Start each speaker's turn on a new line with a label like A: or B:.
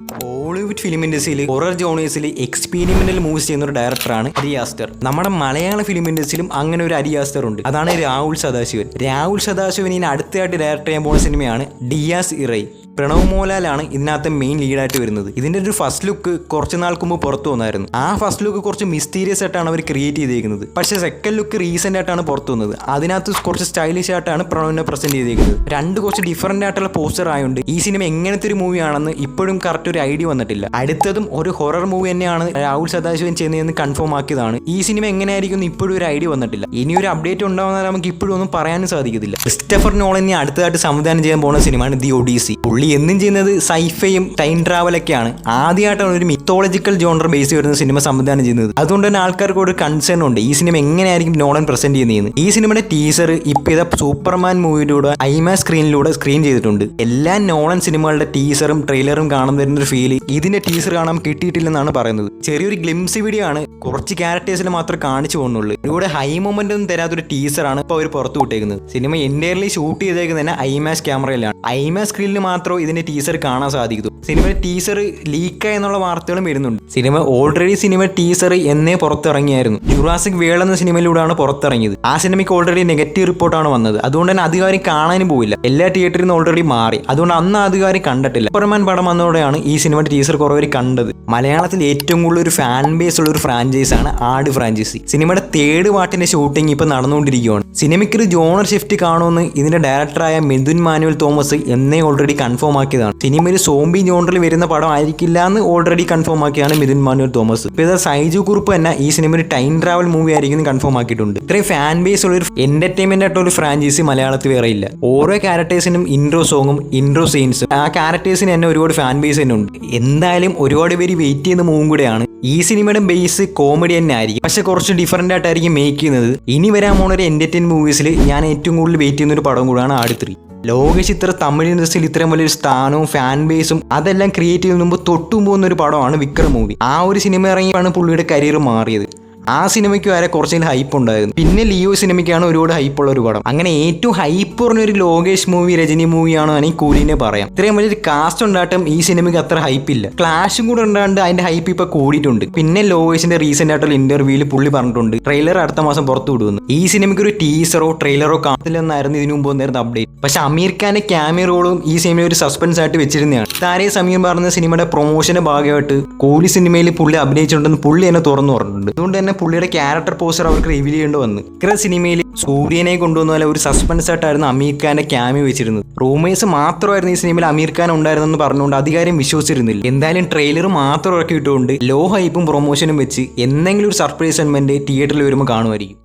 A: Hollywood film ഇൻഡസ്ട്രിയിൽ horror ജോണേഴ്സിൽ experimental moves ചെയ്യുന്ന ഒരു ഡയറക്ടറാണ് അരി ആസ്റ്റർ. നമ്മുടെ മലയാള ഫിലിം ഇൻഡസ്ട്രിയിലും അങ്ങനെ ഒരു അരി ആസ്റ്റർ ഉണ്ട്. അതാണ് രാഹുൽ സദാശിവൻ. രാഹുൽ സദാശിവൻ ഇനി അടുത്തതായിട്ട് ഡയറക്ട് ചെയ്യാൻ പോകുന്ന സിനിമയാണ് ഡിയാസ് ഇറൈ. പ്രണവ് മോഹൻലാലാണ് ഇതിനകത്ത് മെയിൻ ലീഡായിട്ട് വരുന്നത്. ഇതിന്റെ ഒരു ഫസ്റ്റ് ലുക്ക് കുറച്ച് നാൾക്ക് മുമ്പ് പുറത്തു വന്നായിരുന്നു. ആ ഫസ്റ്റ് ലുക്ക് കുറച്ച് മിസ്റ്റീരിയസ് ആയിട്ടാണ് അവർ ക്രിയേറ്റ് ചെയ്തേക്കുന്നത്. പക്ഷേ സെക്കൻഡ് ലുക്ക് റീസെന്റ് ആയിട്ടാണ് പുറത്തു വന്നത്. അതിനകത്ത് കുറച്ച് സ്റ്റൈലിഷ് ആയിട്ടാണ് പ്രണവിനെ പ്രസന്റ് ചെയ്തേക്കുന്നത്. കുറച്ച് ഡിഫറന്റ് ആയിട്ടുള്ള പോസ്റ്റർ ആയതുകൊണ്ട് ഈ സിനിമ എങ്ങനത്തെ ഒരു മൂവിയാണെന്ന് ഇപ്പോഴും കറക്റ്റ് ഒരു ഐഡിയ വന്നിട്ടില്ല. അടുത്തതും ഒരു ഹൊറർ മൂവി തന്നെയാണ് രാഹുൽ സദാശിവൻ ചെയ്യുന്നതെന്ന് കൺഫേം ആക്കിയതാണ്. ഈ സിനിമ എങ്ങനെയായിരിക്കും ഇപ്പോഴും ഒരു ഐഡിയ വന്നിട്ടില്ല. ഇനി ഒരു അപ്ഡേറ്റ് ഉണ്ടാവുന്നാൽ നമുക്ക് ഇപ്പോഴും ഒന്നും പറയാനും സാധിക്കത്തില്ല. ക്രിസ്റ്റഫർ നോളൻ അടുത്തതായിട്ട് സംവിധാനം ചെയ്യാൻ പോകുന്ന സിനിമയാണ് ദി ഒഡീസി. പുള്ളി എന്നും ചെയ്യുന്നത് സൈഫയും ടൈം ട്രാവലൊക്കെയാണ്. ആദ്യമായിട്ടാണ് ഒരു മിത്തോളജിക്കൽ ജോണർ ബേസ് വരുന്ന സിനിമ സംവിധാനം ചെയ്യുന്നത്. അതുകൊണ്ട് തന്നെ ആൾക്കാർക്ക് ഒരു കൺസേൺ ഉണ്ട് ഈ സിനിമ എങ്ങനെയായിരിക്കും നോളൻ പ്രസന്റ് ചെയ്യുന്നത്. ഈ സിനിമയുടെ ടീസർ ഇപ്പൊ ഇതാ സൂപ്പർമാൻ മൂവിയിലൂടെ ഐമാക്സ് സ്ക്രീനിലൂടെ സ്ക്രീൻ ചെയ്തിട്ടുണ്ട്. എല്ലാ നോളൻ സിനിമകളുടെ ടീസറും ട്രെയിലറും കാണാൻ വരുന്ന ഒരു ഫീൽ ഇതിന്റെ ടീസർ കാണാൻ കിട്ടിയിട്ടില്ലെന്നാണ് പറയുന്നത്. ചെറിയൊരു ഗ്ലിംസ് വീഡിയോ ആണ്, കുറച്ച് ക്യാരക്ടേഴ്സിൽ മാത്രമേ കാണിച്ചു പോകുന്നുള്ളൂ. ഇവിടെ ഹൈ മൊമെന്റ് ഒന്നും തരാത്തൊരു ടീസറാണ് ഇപ്പോൾ അവർ പുറത്തു വിട്ടേക്കുന്നത്. സിനിമ എൻറ്റയർലി ഷൂട്ട് ചെയ്തേക്കുന്നത് തന്നെ ഐമാക്സ് ക്യാമറയിലാണ്. ഐമാക്സ് സ്ക്രീനിൽ മാത്രമേ ഇതിന്റെ ടീസർ കാണാൻ സാധിക്കൂ. സിനിമയുടെ ടീസർ ലീക്കായി എന്നുള്ള വാർത്തകളും വരുന്നുണ്ട്. സിനിമ ടീസർ എന്നേ പുറത്തിറങ്ങിയായിരുന്നു. ജുറാസിക് വേൾഡ് എന്ന സിനിമയിലൂടെയാണ് പുറത്തിറങ്ങിയത്. ആ സിനിമയ്ക്ക് ഓൾറെഡി നെഗറ്റീവ് റിപ്പോർട്ടാണ് വന്നത്. അതുകൊണ്ട് തന്നെ അധികാരം കാണാനും പോയില്ല. എല്ലാ തിയേറ്ററിൽ നിന്ന് ഓൾറെഡി മാറി. അതുകൊണ്ട് അന്ന് അധികാരം കണ്ടിട്ടില്ല. സൂപ്പർമാൻ പടം വന്നതോടെയാണ് ഈ സിനിമയുടെ ടീസർ കുറേ കണ്ടത്. മലയാളത്തിൽ ഏറ്റവും കൂടുതൽ ഒരു ഫാൻ ബേസ് ഉള്ള ഒരു ഫ്രാഞ്ചൈസ് ആണ് ആട് ഫ്രാഞ്ചൈസി. സിനിമയുടെ തേർഡ് പാർട്ടിന്റെ ഷൂട്ടിംഗ് ഇപ്പൊ നടന്നുകൊണ്ടിരിക്കുകയാണ്. സിനിമയ്ക്ക് ഒരു ജോണർ ഷിഫ്റ്റ് കാണുമെന്ന് ഇതിന്റെ ഡയറക്ടറായ മിഥുൻ മാനുവൽ തോമസ് എന്നേ ഓൾറെഡി കൺഫേം ആക്കിയതാണ്. സിനിമയിൽ സോംബി ജോണറിൽ വരുന്ന പടം ആയിരിക്കില്ല എന്ന് ഓൾറെഡി കൺഫേം ആക്കിയാണ് മിഥുൻ മാനുവൽ തോമസ്. ഇപ്പൊ സൈജു കുറുപ്പ് തന്നെ ഈ സിനിമ ഒരു ടൈം ട്രാവൽ മൂവി ആയിരിക്കും കൺഫേം ആക്കിയിട്ടുണ്ട്. ഇത്രയും ഫാൻ ബേസ് ഉള്ള ഒരു എന്റർടൈൻമെന്റ് ആയിട്ടുള്ള ഒരു ഫ്രാഞ്ചൈസി മലയാളത്തിൽ വേറെ ഇല്ല. ഓരോ ക്യാരക്ടേഴ്സിനും ഇൻട്രോ സോങ്ങും ഇൻട്രോ സീൻസും ആ ക്യാരക്ടേഴ്സിന് തന്നെ ഒരുപാട് ഫാൻ ബേസ് തന്നെ ഉണ്ട്. എന്തായാലും ഒരുപാട് പേര് വെയിറ്റ് ചെയ്യുന്ന മൂവും കൂടെയാണ്. ഈ സിനിമയുടെ ബേസ് കോമഡി തന്നെ ആയിരിക്കും, പക്ഷെ കുറച്ച് ഡിഫറന്റ് ആയിട്ടായിരിക്കും മേക്ക് ചെയ്യുന്നത്. ഇനി വരാൻ പോകുന്ന ഒരു എന്റർടൈൻ മൂവീസിൽ ഞാൻ ഏറ്റവും കൂടുതൽ വെയിറ്റ് ചെയ്യുന്ന ഒരു പടം കൂടാണ് ആട് 3. ലോകേഷ് തമിഴ് ഇൻഡസ്ട്രിയിൽ ഇത്രയും വലിയൊരു സ്ഥാനവും ഫാൻ ബേസും അതെല്ലാം ക്രിയേറ്റ് ചെയ്യുന്ന മുമ്പ് തൊട്ടും പോകുന്ന ഒരു പടമാണ് വിക്രം മൂവി. ആ ഒരു സിനിമ ഇറങ്ങിയാണ് പുള്ളിയുടെ കരിയർ മാറിയത്. ആ സിനിമയ്ക്ക് വരെ കുറച്ച് ഹൈപ്പ് ഉണ്ടായിരുന്നു. പിന്നെ ലിയോ സിനിമയ്ക്കാണ് ഒരുപാട് ഹൈപ്പുള്ള ഒരു പടം. അങ്ങനെ ഏറ്റവും ഹൈപ്പ് പറഞ്ഞ ഒരു ലോകേഷ് മൂവി രജനി മൂവിയാണോ എനിക്ക് കൂലിനെ പറയാം. ഇത്രയും വലിയൊരു കാസ്റ്റ് ഉണ്ടായിട്ടും ഈ സിനിമയ്ക്ക് അത്ര ഹൈപ്പില്ല. ക്ലാഷും കൂടെ ഉണ്ടാണ്ട് അതിന്റെ ഹൈപ്പ് ഇപ്പൊ കൂടിയിട്ടുണ്ട്. പിന്നെ ലോകേഷിന്റെ റീസെന്റ് ആയിട്ടുള്ള ഇന്റർവ്യൂവിൽ പുള്ളി പറഞ്ഞിട്ടുണ്ട് ട്രെയിലർ അടുത്ത മാസം പുറത്തു വിടുമെന്ന്. ഈ സിനിമയ്ക്ക് ഒരു ടീസറോ ട്രെയിലറോ കാണത്തില്ലെന്നായിരുന്നു ഇതിനു മുമ്പ് വന്നിരുന്ന അപ്ഡേറ്റ്. പക്ഷെ അമീർ ഖാന്റെ ക്യാമിയോ റോളും ഈ സിനിമ ഒരു സസ്പെൻസ് ആയിട്ട് വെച്ചിരുന്നതാണ്. താരേ സമീർ പറഞ്ഞ സിനിമയുടെ പ്രൊമോഷന്റെ ഭാഗമായിട്ട് കൂലി സിനിമയിൽ പുള്ളി അഭിനയിച്ചിട്ടുണ്ടെന്ന് പുള്ളി തന്നെ തുറന്നു പറഞ്ഞിട്ടുണ്ട്. അതുകൊണ്ട് തന്നെ പുള്ളിയുടെ ക്യാരക്ടർ പോസ്റ്റർ അവർക്ക് റിവീൽ ചെയ്യേണ്ടി വന്നു. ഇക്കര സിനിമയിൽ സൂര്യനെ കൊണ്ടുവന്ന പോലെ ഒരു സസ്പെൻസ് ആയിട്ടായിരുന്നു അമീർ ഖാന്റെ ക്യാമിയോ വെച്ചിരുന്നത്. റൂമേഴ്സ് മാത്രമായിരുന്നു ഈ സിനിമയിൽ അമീർ ഖാൻ ഉണ്ടായിരുന്നെന്ന് പറഞ്ഞുകൊണ്ട് അധികാരം വിശ്വസിച്ചിരുന്നില്ല. എന്തായാലും ട്രെയിലർ മാത്രം ഇറക്കിയിട്ടുകൊണ്ട് ലോ ഹൈപ്പും പ്രൊമോഷനും വെച്ച് എന്തെങ്കിലും ഒരു സർപ്രൈസ് എലമെന്റ് തിയേറ്ററിൽ വരുമ്പോൾ കാണുമായിരിക്കും.